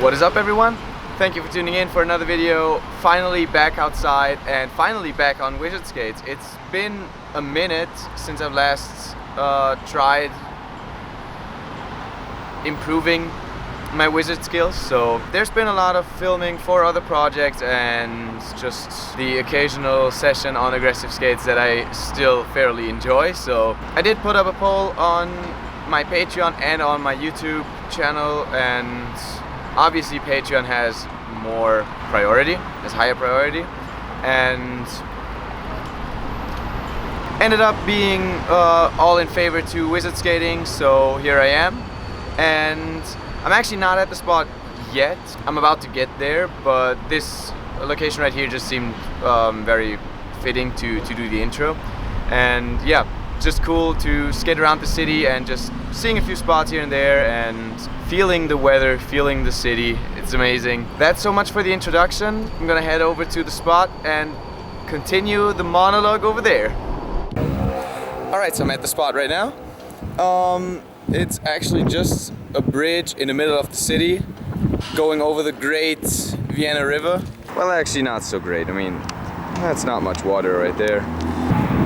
What is up, everyone? Thank you for tuning in for another video. Finally back outside and finally back on wizard skates. It's been a minute since I've last tried improving my wizard skills, so there's been a lot of filming for other projects and just the occasional session on aggressive skates that I still fairly enjoy. So I did put up a poll on my Patreon and on my YouTube channel, and obviously Patreon has more priority, has higher priority, and ended up being all in favor to wizard skating, so here I am. And I'm actually not at the spot yet. I'm about to get there, but this location right here just seemed very fitting to do the intro. And yeah, just cool to skate around the city and just seeing a few spots here and there and feeling the weather, feeling the city. It's amazing. That's so much for the introduction. I'm gonna head over to the spot and continue the monologue over there. Alright, so I'm at the spot right now. It's actually just a bridge in the middle of the city going over the great Vienna River. Well, actually not so great. I mean, that's not much water right there.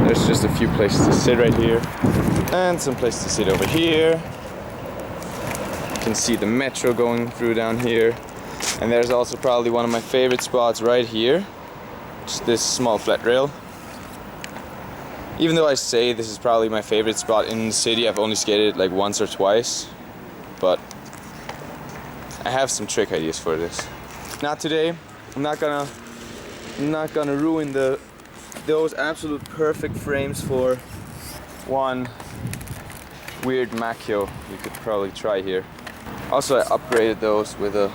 There's just a few places to sit right here and some places to sit over here. You can see the metro going through down here. And there's also probably one of my favorite spots right here. Just this small flat rail. Even though I say this is probably my favorite spot in the city, I've only skated like once or twice. But I have some trick ideas for this. Not today. I'm not gonna ruin those absolute perfect frames for one weird macchio you could probably try here. Also, I upgraded those with a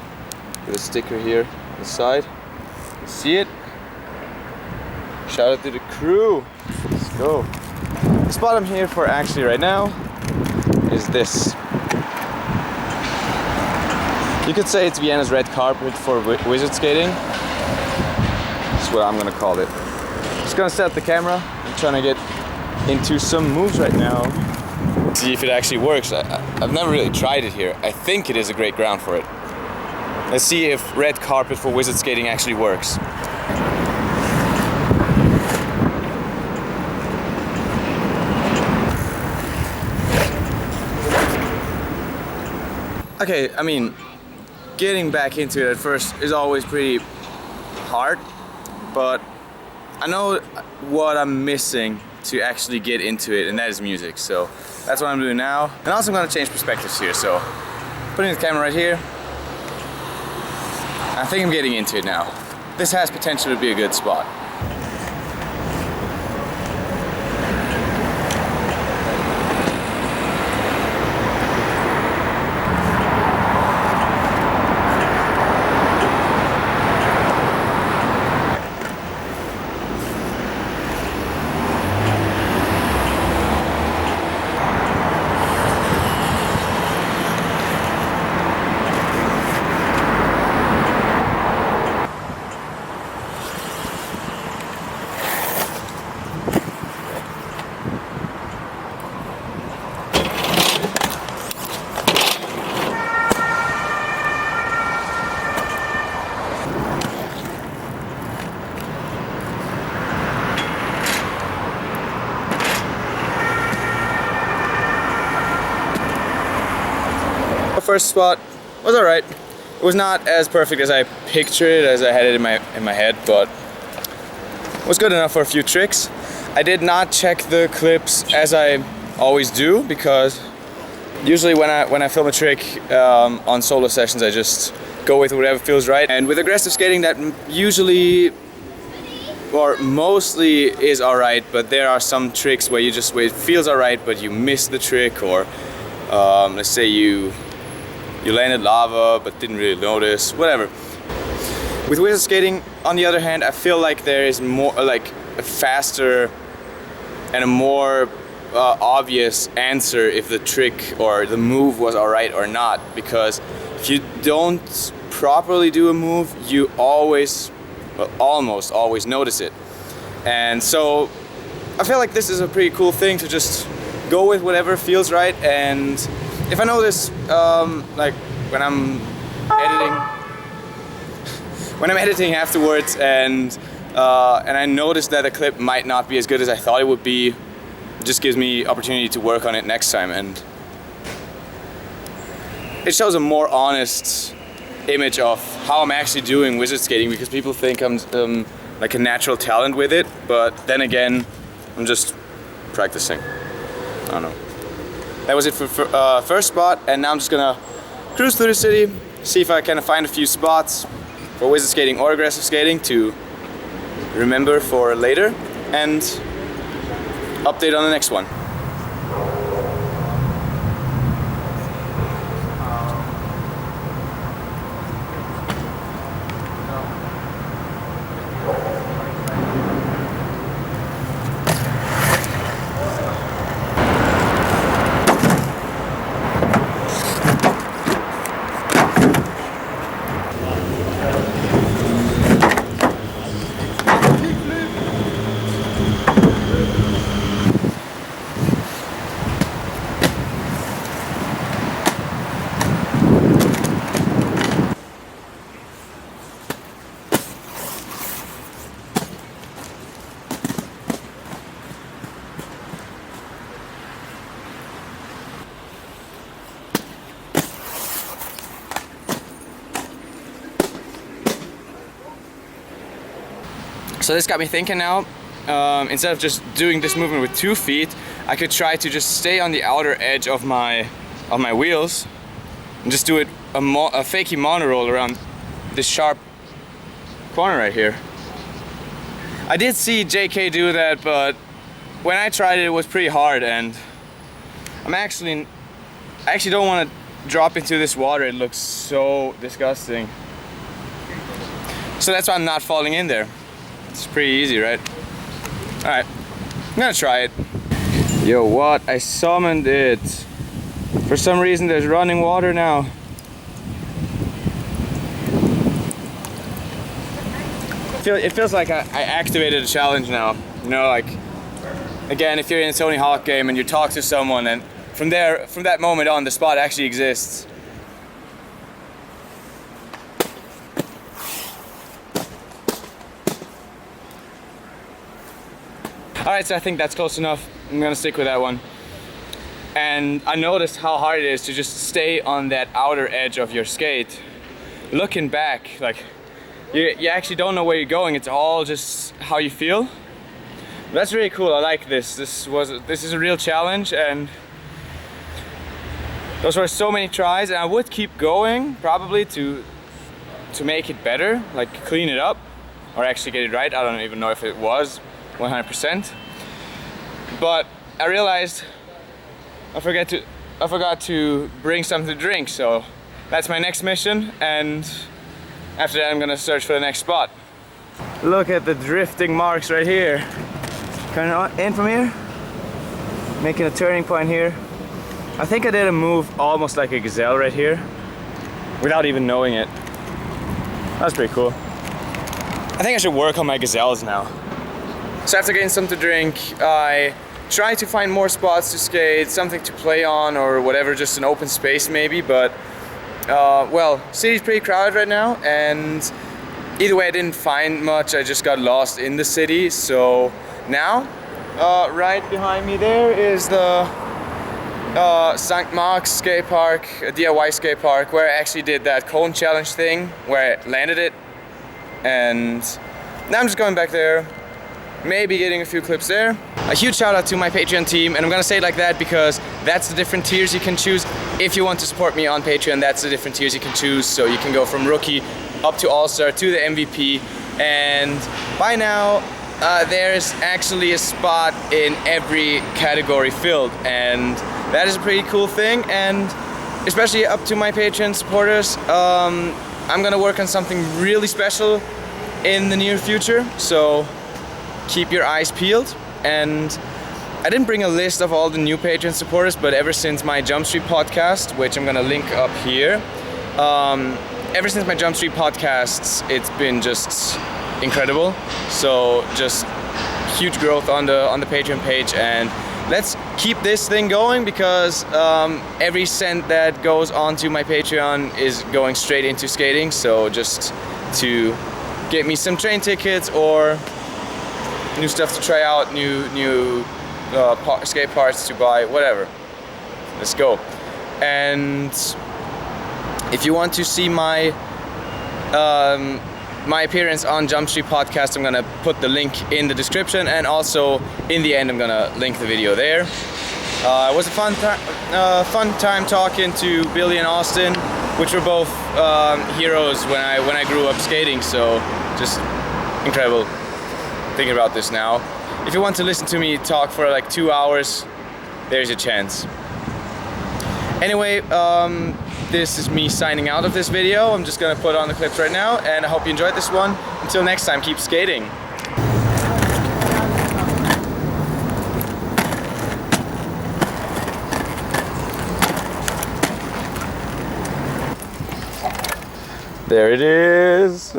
sticker here on the side. You see it? Shout out to the crew. Let's go. The spot I'm here for actually right now is this. You could say it's Vienna's red carpet for wizard skating. That's what I'm gonna call it. Just gonna set up the camera. I'm trying to get into some moves right now. See if it actually works. I've never really tried it here. I think it is a great ground for it. Let's see if red carpet for wizard skating actually works. Okay, I mean, getting back into it at first is always pretty hard, but I know what I'm missing to actually get into it, and that is music. So that's what I'm doing now. And also I'm gonna change perspectives here. So putting the camera right here, I think I'm getting into it now. This has potential to be a good spot. First spot was alright. It was not as perfect as I pictured it, as I had it in my head, but it was good enough for a few tricks. I did not check the clips as I always do, because usually when I film a trick on solo sessions, I just go with whatever feels right. And with aggressive skating, that usually or mostly is alright, but there are some tricks where it feels alright, but you miss the trick, or let's say you landed lava but didn't really notice, whatever. With wizard skating, on the other hand, I feel like there is more, like a faster and a more obvious answer if the trick or the move was alright or not, because if you don't properly do a move, you always, well, almost always notice it. And so I feel like this is a pretty cool thing to just go with whatever feels right. And if I notice, like when I'm editing, afterwards, and I noticed that the clip might not be as good as I thought it would be. It just gives me opportunity to work on it next time, and it shows a more honest image of how I'm actually doing wizard skating, because people think I'm like a natural talent with it, but then again, I'm just practicing. I don't know. That was it for first spot, and now I'm just gonna cruise through the city, see if I can find a few spots for wizard skating or aggressive skating to remember for later, and update on the next one. So this got me thinking now, instead of just doing this movement with 2 feet, I could try to just stay on the outer edge of my wheels and just do it a fakey monoroll around this sharp corner right here. I did see JK do that, but when I tried it, it was pretty hard, and I actually don't want to drop into this water. It looks so disgusting. So that's why I'm not falling in there. It's pretty easy, right? Alright, I'm gonna try it. Yo, what? I summoned it. For some reason there's running water now. It feels like I activated a challenge now. You know, like, again, if you're in a Tony Hawk game and you talk to someone, and from that moment on, the spot actually exists. Alright, so I think that's close enough. I'm gonna stick with that one. And I noticed how hard it is to just stay on that outer edge of your skate. Looking back, like, you actually don't know where you're going. It's all just how you feel. That's really cool. I like this. This is a real challenge, and those were so many tries, and I would keep going probably to make it better, like clean it up, or actually get it right. I don't even know if it was 100%. But I realized I forgot to bring something to drink, so that's my next mission, and after that I'm gonna search for the next spot. Look at the drifting marks right here. Coming in from here, making a turning point here. I think I did a move almost like a gazelle right here, without even knowing it. That's pretty cool. I think I should work on my gazelles now. So after getting something to drink, I try to find more spots to skate, something to play on or whatever, just an open space maybe, but well, city's pretty crowded right now, and either way I didn't find much. I just got lost in the city. So now, right behind me there is the St. Mark's skate park, a DIY skate park, where I actually did that cone challenge thing, where I landed it, and now I'm just going back there, maybe getting a few clips there. A huge shout out to my Patreon team, and I'm gonna say it like that because that's the different tiers you can choose. If you want to support me on Patreon, that's the different tiers you can choose. So you can go from rookie up to all-star to the MVP, and by now there's actually a spot in every category filled, and that is a pretty cool thing. And especially up to my Patreon supporters, I'm gonna work on something really special in the near future, so keep your eyes peeled. And I didn't bring a list of all the new Patreon supporters, but ever since my Jump Street podcast, which I'm gonna link up here, ever since my Jump Street podcasts, it's been just incredible. So just huge growth on the Patreon page, and let's keep this thing going because every cent that goes onto my Patreon is going straight into skating. So just to get me some train tickets or new stuff to try out, new skate parts to buy, whatever. Let's go. And if you want to see my my appearance on Jump Street Podcast, I'm gonna put the link in the description, and also in the end I'm gonna link the video there. It was a fun time talking to Billy and Austin, which were both heroes when I grew up skating. So just incredible thinking about this now. If you want to listen to me talk for like 2 hours, there's a chance. Anyway, this is me signing out of this video. I'm just gonna put on the clips right now, and I hope you enjoyed this one. Until next time, keep skating. There it is.